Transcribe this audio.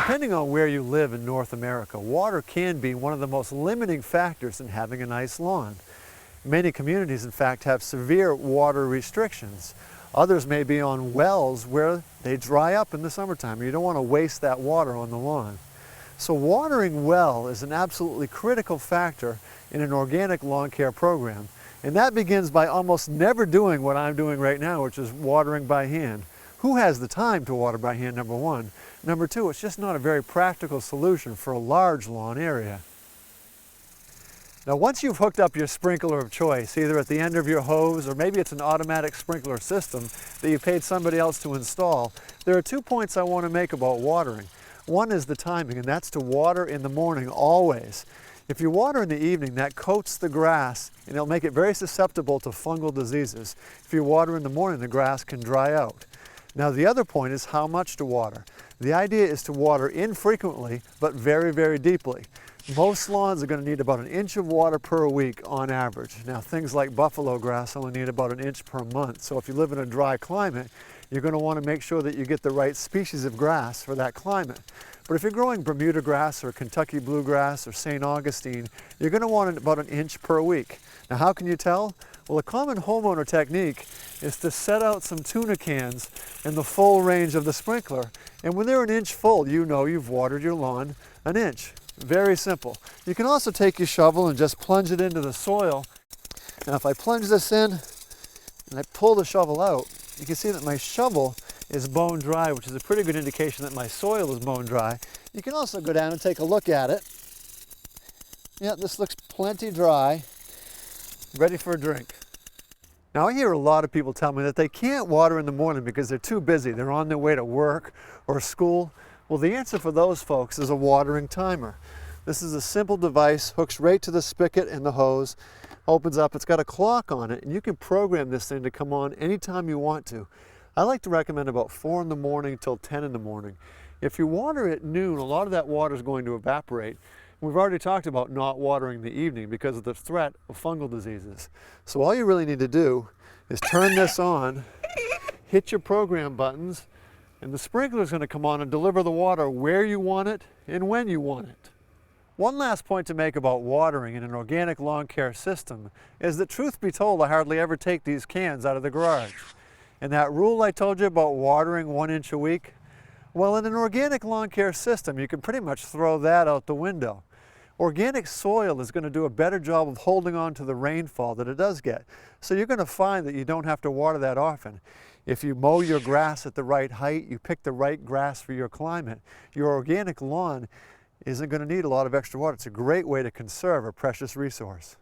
depending on where you live in North America, water can be one of the most limiting factors in having a nice lawn. Many communities, in fact, have severe water restrictions. Others may be on wells where they dry up in the summertime. You don't want to waste that water on the lawn. So watering well is an absolutely critical factor in an organic lawn care program. And that begins by almost never doing what I'm doing right now, which is watering by hand. Who has the time to water by hand, number one? Number two, it's just not a very practical solution for a large lawn area. Now, once you've hooked up your sprinkler of choice, either at the end of your hose or maybe it's an automatic sprinkler system that you paid somebody else to install, there are 2 points I want to make about watering. One is the timing, and that's to water in the morning always. If you water in the evening, that coats the grass and it'll make it very susceptible to fungal diseases. If you water in the morning, the grass can dry out. Now, the other point is how much to water. The idea is to water infrequently, but very, very deeply. Most lawns are going to need about 1 inch of water per week on average. Now, things like buffalo grass only need about 1 inch per month. So if you live in a dry climate, you're going to want to make sure that you get the right species of grass for that climate. But if you're growing Bermuda grass or Kentucky bluegrass or St. Augustine, you're going to want about 1 inch per week. Now, how can you tell? Well, a common homeowner technique is to set out some tuna cans in the full range of the sprinkler. And when they're 1 inch full, you know you've watered your lawn 1 inch. Very simple. You can also take your shovel and just plunge it into the soil. Now, if I plunge this in and I pull the shovel out, you can see that my shovel is bone dry, which is a pretty good indication that my soil is bone dry. You can also go down and take a look at it. Yeah, this looks plenty dry, ready for a drink. Now, I hear a lot of people tell me that they can't water in the morning because they're too busy. They're on their way to work or school. Well, the answer for those folks is a watering timer. This is a simple device, hooks right to the spigot and the hose, opens up, it's got a clock on it, and you can program this thing to come on anytime you want to. I like to recommend about 4 in the morning till 10 in the morning. If you water at noon, a lot of that water is going to evaporate. We've already talked about not watering in the evening because of the threat of fungal diseases. So all you really need to do is turn this on, hit your program buttons, and the sprinkler is going to come on and deliver the water where you want it and when you want it. One last point to make about watering in an organic lawn care system is that, truth be told, I hardly ever take these cans out of the garage. And that rule I told you about watering 1 inch a week, well, in an organic lawn care system, you can pretty much throw that out the window. Organic soil is going to do a better job of holding on to the rainfall that it does get. So you're going to find that you don't have to water that often. If you mow your grass at the right height, you pick the right grass for your climate, your organic lawn isn't going to need a lot of extra water. It's a great way to conserve a precious resource.